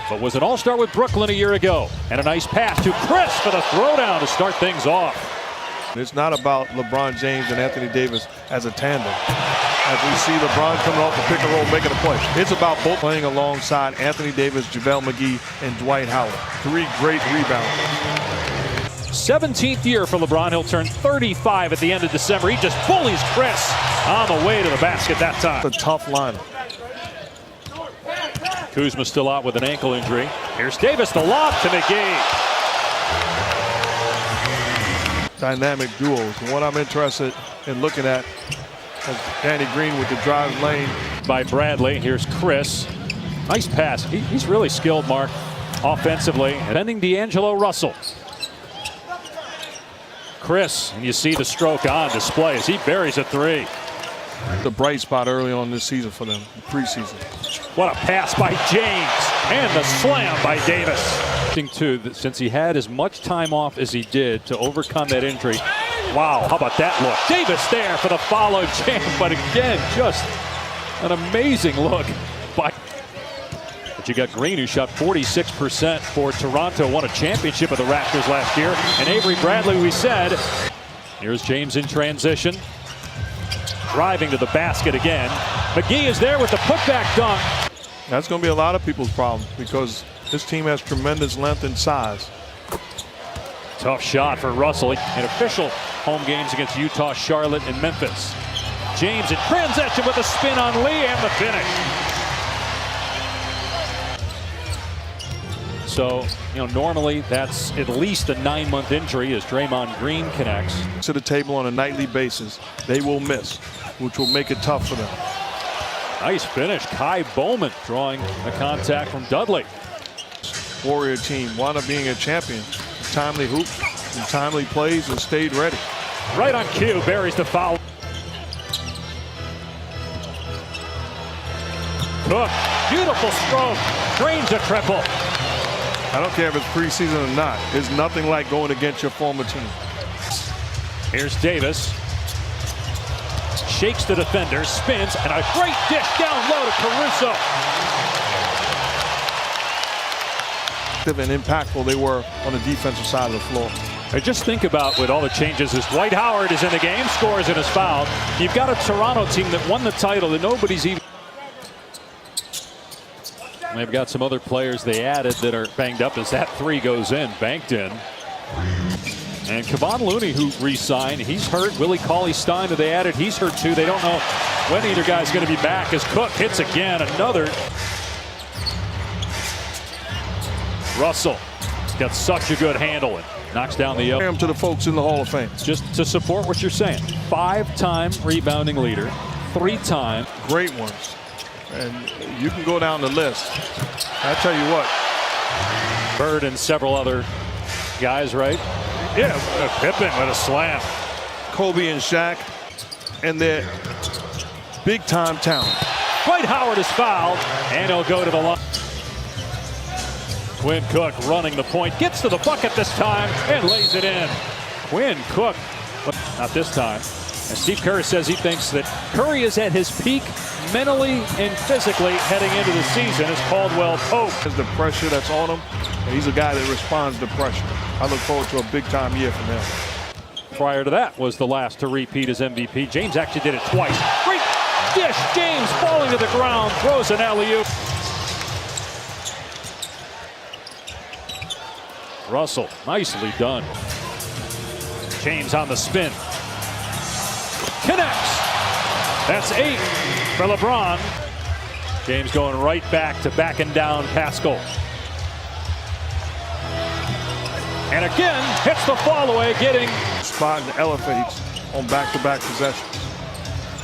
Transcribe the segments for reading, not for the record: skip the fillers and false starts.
but was an all-star with Brooklyn a year ago. And a nice pass to Chris for the throwdown to start things off. It's not about LeBron James and Anthony Davis as a tandem. As we see LeBron coming off the pick and roll making a play. It's about both playing alongside Anthony Davis, JaVale McGee, and Dwight Howard. 3 great rebounders. 17th year for LeBron. He'll turn 35 at the end of December. He just bullies Chris on the way to the basket that time. It's a tough lineup. Kuzma still out with an ankle injury. Here's Davis, the lob to McGee. Dynamic duos. And what I'm interested in looking at is Danny Green with the drive lane. By Bradley. Here's Chris. Nice pass. He's really skilled, Mark, offensively. Defending D'Angelo Russell. Chris, and you see the stroke on display as he buries a 3. The bright spot early on this season for them, the preseason. What a pass by James, and the slam by Davis. Too, since he had as much time off as he did to overcome that injury. Wow, how about that look? Davis there for the follow jam, but again, just an amazing look. But you got Green, who shot 46% for Toronto, won a championship with the Raptors last year. And Avery Bradley, we said. Here's James in transition. Driving to the basket again. McGee is there with the putback dunk. That's going to be a lot of people's problem because this team has tremendous length and size. Tough shot for Russell in official home games against Utah, Charlotte, and Memphis. James in transition with a spin on Lee and the finish. So, normally that's at least a 9-month injury as Draymond Green connects. To the table on a nightly basis, they will miss, which will make it tough for them. Nice finish. Kai Bowman drawing a contact from Dudley. Warrior team wound up being a champion. Timely hoops and timely plays and stayed ready. Right on cue, buries the foul. Cook, beautiful stroke, drains a triple. I don't care if it's preseason or not. It's nothing like going against your former team. Here's Davis. Shakes the defender, spins, and a great dish down low to Caruso. And impactful they were on the defensive side of the floor. I just think about with all the changes as Dwight Howard is in the game, scores and is fouled. You've got a Toronto team that won the title that nobody's even. They've got some other players they added that are banged up as that 3 goes in, banked in. And Kevon Looney, who re-signed, he's hurt. Willie Cauley-Stein, who they added, he's hurt too. They don't know when either guy's going to be back as Cook hits again. Another. Russell got such a good handle and knocks down the up. To the folks in the Hall of Fame. Just to support what you're saying. 5-time rebounding leader, 3-time. Great ones. And you can go down the list. I tell you what. Bird and several other guys, right? Yeah, Pippen with a slam. Kobe and Shaq and their big-time talent. Dwight Howard is fouled, and he'll go to the line. Quinn Cook running the point, gets to the bucket this time, and lays it in. Quinn Cook, not this time. And Steve Kerr says he thinks that Curry is at his peak mentally and physically heading into the season as Caldwell Pope. The pressure that's on him, and he's a guy that responds to pressure. I look forward to a big-time year from him. Prior to that was the last to repeat as MVP. James actually did it twice. Great dish. James falling to the ground, throws an alley-oop. Russell, nicely done. James on the spin. Connects. That's 8 for LeBron. James going right back to backing down Pascal. And again, hits the fall away, getting. Spot and elevates on back-to-back possessions.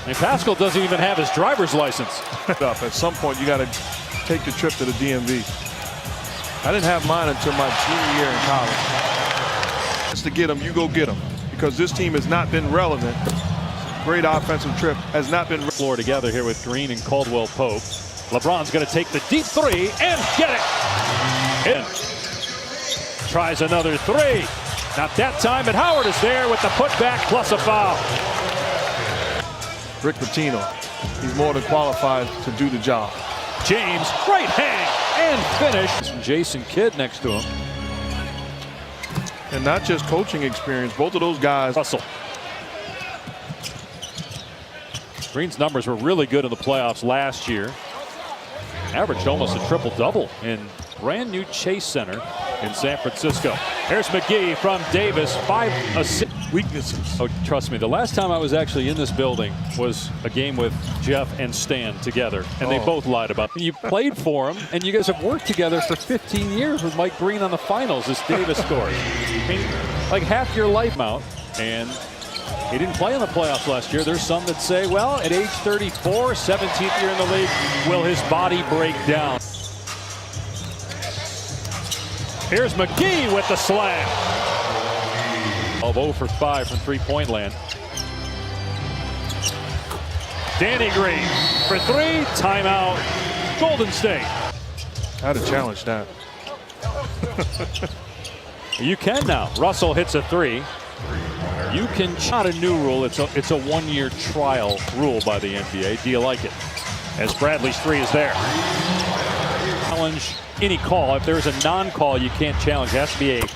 And Pascal doesn't even have his driver's license. At some point, you got to take the trip to the DMV. I didn't have mine until my junior year in college. Just to get them, you go get them. Because this team has not been relevant. Great offensive trip has not been. Floor together here with Green and Caldwell Pope. LeBron's going to take the deep 3 and get it. In. Tries another 3. Not that time, but Howard is there with the putback plus a foul. Rick Pitino, he's more than qualified to do the job. James, right hang. and finish. Jason Kidd next to him. And not just coaching experience, both of those guys. Russell. Green's numbers were really good in the playoffs last year. Averaged almost a triple-double in brand new Chase Center in San Francisco. Here's McGee from Davis. 5 assists. Weaknesses. Oh, trust me, the last time I was actually in this building was a game with Jeff and Stan together, and they both lied about it. You played for him, and you guys have worked together for 15 years with Mike Green on the finals as Davis scores. I mean, like half your life out, and he didn't play in the playoffs last year. There's some that say, well, at age 34, 17th year in the league, will his body break down? Here's McGee with the slam. 0 for 5 from three-point land. Danny Green for 3. Timeout. Golden State. I'd have challenged that. You can now. Russell hits a 3. You can not a new rule. It's a 1-year trial rule by the NBA. Do you like it? As Bradley's 3 is there. Challenge any call. If there's a non-call, you can't challenge. It has to be a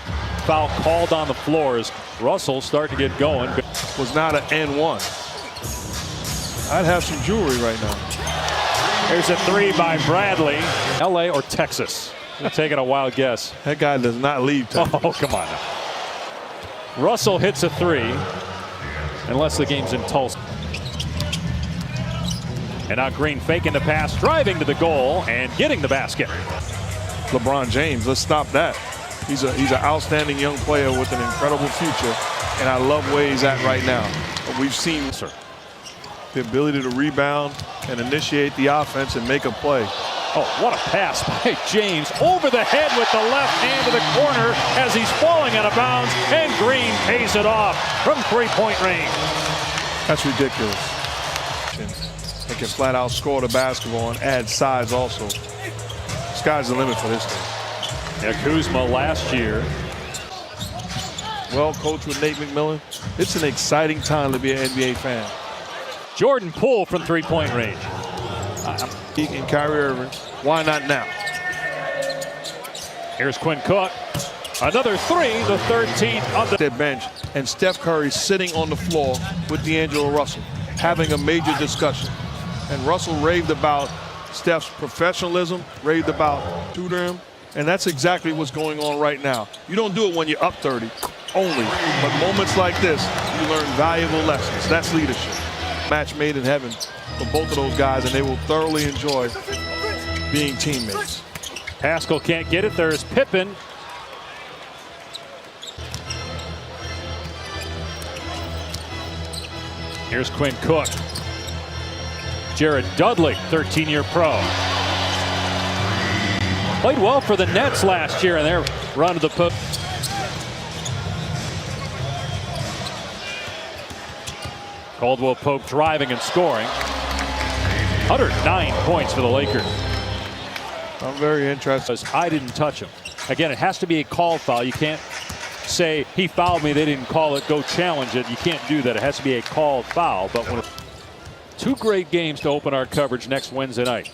foul called on the floor as Russell starting to get going. Was not an N1. I'd have some jewelry right now. There's a 3 by Bradley. LA or Texas? I'm taking a wild guess. That guy does not leave Texas. Oh, come on now. Russell hits a 3 unless the game's in Tulsa. And now Green faking the pass, driving to the goal and getting the basket. LeBron James, let's stop that. He's an outstanding young player with an incredible future, and I love where he's at right now. We've seen the ability to rebound and initiate the offense and make a play. Oh, what a pass by James over the head with the left hand to the corner as he's falling out of bounds, and Green pays it off from three-point range. That's ridiculous. They can flat out score the basketball and add size also. Sky's the limit for this team. Yeah, Kuzma last year. Well coached with Nate McMillan. It's an exciting time to be an NBA fan. Jordan Poole from three-point range. And Kyrie Irving, why not now? Here's Quinn Cook. Another 3, the 13th on their bench, and Steph Curry sitting on the floor with D'Angelo Russell, having a major discussion. And Russell raved about Steph's professionalism, raved about tutoring him, and that's exactly what's going on right now. You don't do it when you're up 30 only, but moments like this, you learn valuable lessons. That's leadership. Match made in heaven for both of those guys, and they will thoroughly enjoy being teammates. Pascal can't get it. There's Pippen. Here's Quinn Cook. Jared Dudley, 13-year pro. Played well for the Nets last year, and they're run to the post. Caldwell Pope driving and scoring. 109 points for the Lakers. I'm very interested. I didn't touch him. Again, it has to be a called foul. You can't say he fouled me, they didn't call it, go challenge it. You can't do that. It has to be a called foul. But when 2 great games to open our coverage next Wednesday night.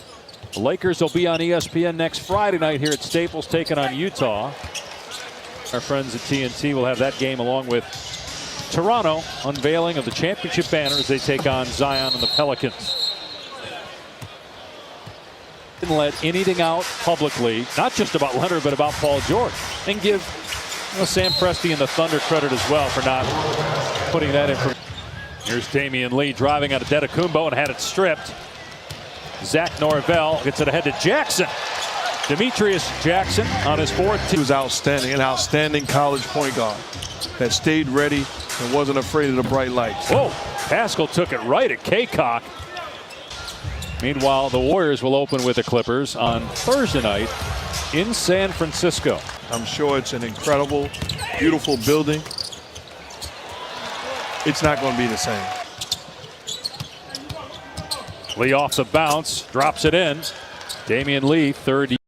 The Lakers will be on ESPN next Friday night here at Staples, taking on Utah. Our friends at TNT will have that game along with Toronto, unveiling of the championship banner as they take on Zion and the Pelicans. Didn't let anything out publicly, not just about Leonard, but about Paul George. And give Sam Presti and the Thunder credit as well for not putting that in. Here's Damian Lee driving out of Antetokounmpo and had it stripped. Zach Norvell gets it ahead to Jackson. Demetrius Jackson on his 4th. He was outstanding, an outstanding college point guard that stayed ready and wasn't afraid of the bright lights. Whoa, Pascal took it right at Kaycock. Meanwhile, the Warriors will open with the Clippers on Thursday night in San Francisco. I'm sure it's an incredible, beautiful building. It's not going to be the same. Lee off the bounce, drops it in. Damian Lee, 3rd.